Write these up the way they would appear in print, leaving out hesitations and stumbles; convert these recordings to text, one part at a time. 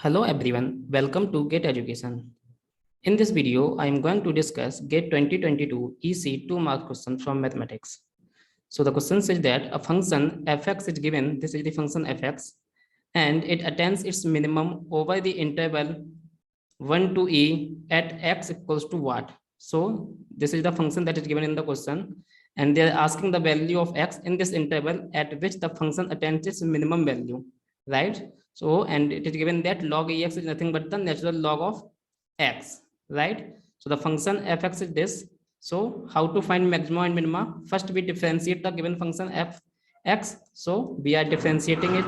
Hello everyone, welcome to Get Education. In this video, I am going to discuss GATE 2022 EC 2 mark question from mathematics. So the question says that a function fx is given, this is the function fx, and it attains its minimum over the interval 1 to e at x equals to what? So this is the function that is given in the question, and they are asking the value of x in this interval at which the function attains its minimum value, right? So, and it is given that log ex is nothing but the natural log of x, right? So the function fx is this. So how to find maxima and minima? First we differentiate the given function fx. So we are differentiating it.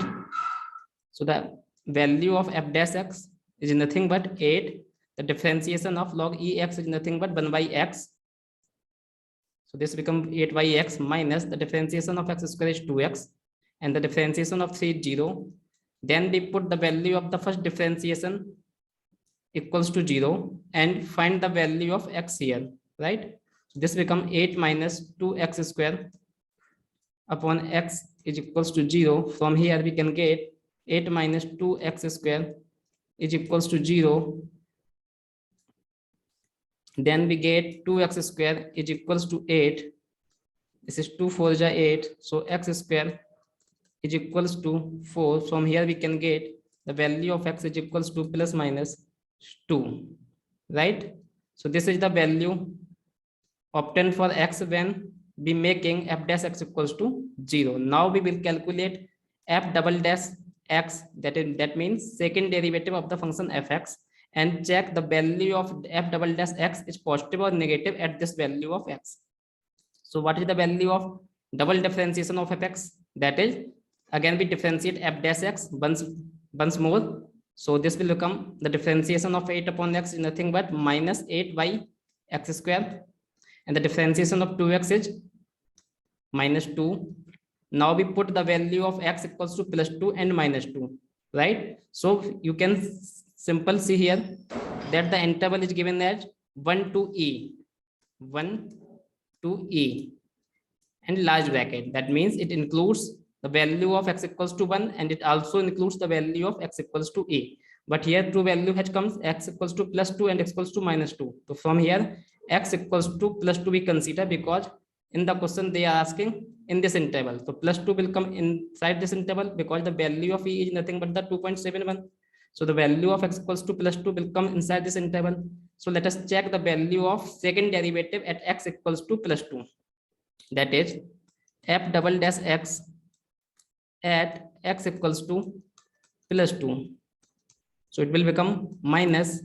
So the value of f dash x is nothing but 8. The differentiation of log ex is nothing but 1 by x. So this becomes 8 by x minus the differentiation of x square is 2x, and the differentiation of 3 is 0. Then we put the value of the first differentiation equals to 0 and find the value of x here, right? So this becomes 8 minus 2x square upon x is equals to 0. From here we can get 8 minus 2x square is equals to 0. Then we get 2x square is equals to 8. This is 2 4 is 8. So x square is equals to 4. From here we can get the value of x is equals to plus minus 2, right? So this is the value obtained for x when we making f dash x equals to 0. Now we will calculate f double dash x, that means second derivative of the function fx, and check the value of f double dash x is positive or negative at this value of x. So what is the value of double differentiation of fx? That is, again we differentiate f dash x once more. So this will become the differentiation of 8 upon x is nothing but minus 8 by x square, and the differentiation of 2x is minus 2. Now we put the value of x equals to plus 2 and minus 2, right? So you can simple see here that the interval is given as 1 to e, 1 to e, and large bracket. That means it includes the value of x equals to 1, and it also includes the value of x equals to a. But here true value has comes x equals to plus 2 and x equals to minus 2. So from here x equals to plus 2 we consider, because in the question they are asking in this interval. So plus 2 will come inside this interval because the value of e is nothing but the 2.71. So the value of x equals to plus 2 will come inside this interval. So let us check the value of second derivative at x equals to plus 2. That is f double dash x at x equals to plus 2. So it will become minus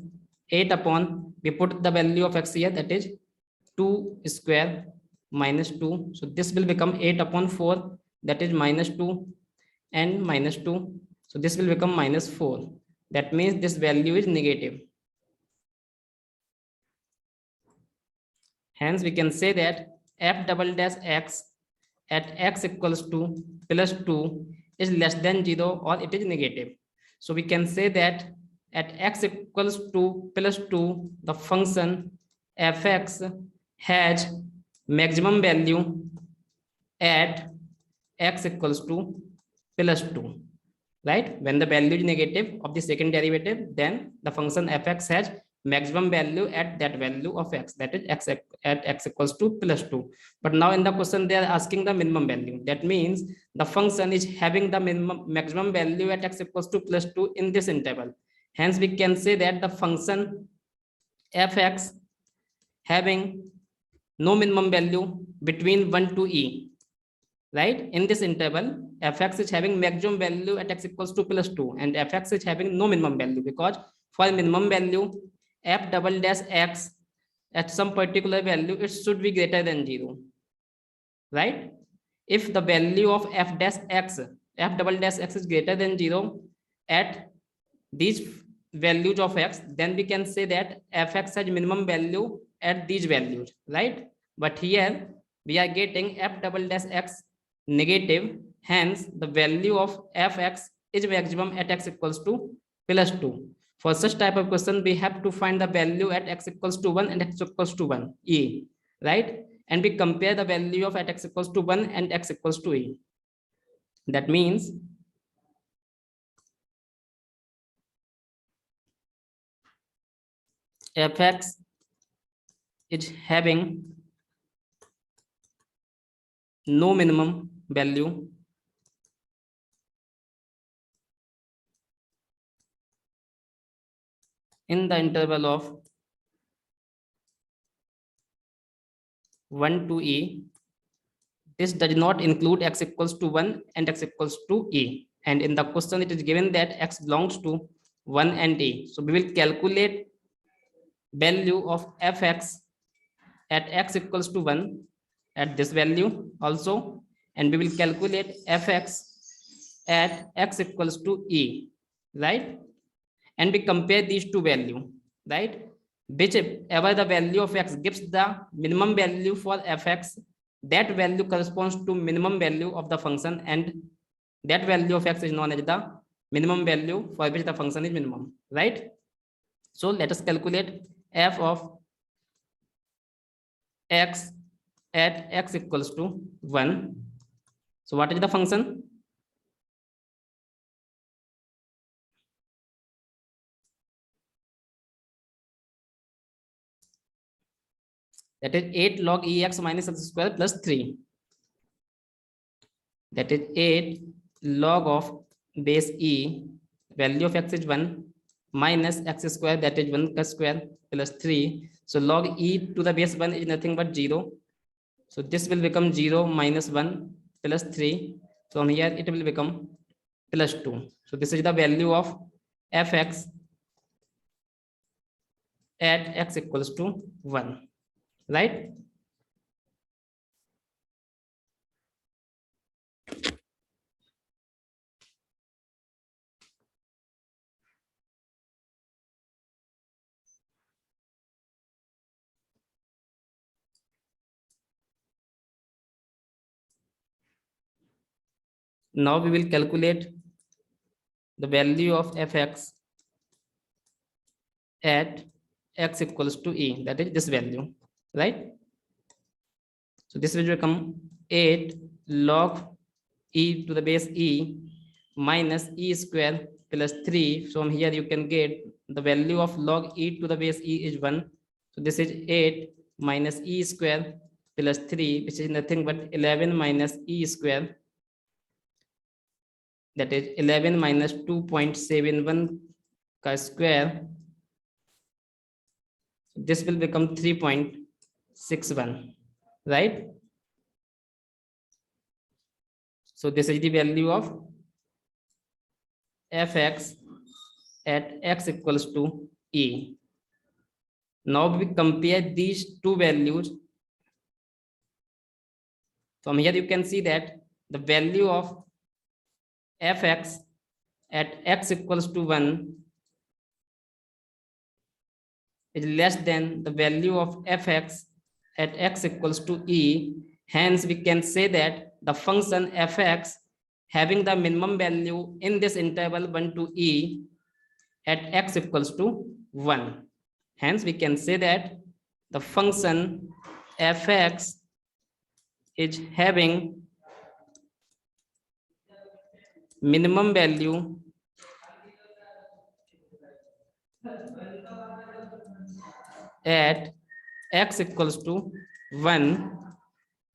8 upon, we put the value of x here, that is 2 square minus 2. So this will become 8 upon 4, that is minus 2 and minus 2. So this will become minus 4. That means this value is negative. Hence we can say that f double dash x at x equals to plus 2 is less than 0 or it is negative. So we can say that at x equals to plus 2, the function fx has maximum value at x equals to plus 2, right? When the value is negative of the second derivative, then the function fx has maximum value at that value of x, that is x at x equals to plus 2. But now in the question they are asking the minimum value. That means the function is having the maximum value at x equals to plus 2 in this interval. Hence we can say that the function fx having no minimum value between 1 to e, right? In this interval fx is having maximum value at x equals to plus 2, and fx is having no minimum value, because for minimum value f double dash x at some particular value it should be greater than 0, right? If the value of f dash x, f double dash x is greater than 0 at these values of x, then we can say that fx has minimum value at these values, right? But here we are getting f double dash x negative, hence the value of fx is maximum at x equals to plus 2. For such type of question we have to find the value at x equals to 1 and x equals to 1 e, right? And we compare the value of at x equals to 1 and x equals to e. That means fx is having no minimum value in the interval of 1 to e. This does not include x equals to 1 and x equals to e. And in the question, it is given that x belongs to 1 and e. So we will calculate value of fx at x equals to 1 at this value also. And we will calculate fx at x equals to e, right? And we compare these two values, right? Whichever the value of x gives the minimum value for fx, that value corresponds to minimum value of the function, and that value of x is known as the minimum value for which the function is minimum, right? So let us calculate f of x at x equals to 1. So what is the function? That is 8 log ex minus x square plus 3. That is 8 log of base e, value of x is 1, minus x square, that is 1 square plus 3. So log e to the base 1 is nothing but 0. So this will become 0 minus 1 plus 3. From here it will become plus 2. So this is the value of fx at x equals to 1, right? Now we will calculate the value of fx at x equals to e, that is this value, right? So this will become 8 log e to the base e minus e square plus 3. From here you can get the value of log e to the base e is 1. So this is 8 minus e square plus 3, which is nothing but 11 minus e square, that is 11 minus 2.71 square. This will become 3.61, right? So this is the value of fx at x equals to e. Now we compare these two values. From here you can see that the value of fx at x equals to 1 is less than the value of fx at x equals to e. Hence we can say that the function fx having the minimum value in this interval 1 to e at x equals to 1. Hence we can say that the function fx is having minimum value at x equals to 1,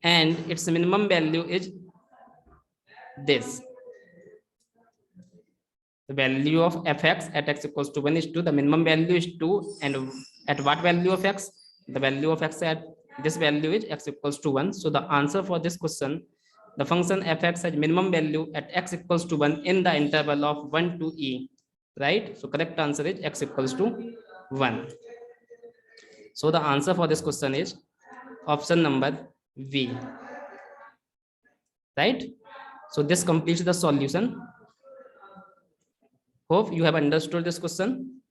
and its minimum value is this. The value of fx at x equals to 1 is 2, the minimum value is 2, and at what value of x? The value of x at this value is x equals to 1. So the answer for this question, the function fx has minimum value at x equals to 1 in the interval of 1 to e, right? So correct answer is x equals to 1. So the answer for this question is option number V, right? So this completes the solution. Hope you have understood this question.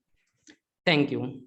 Thank you.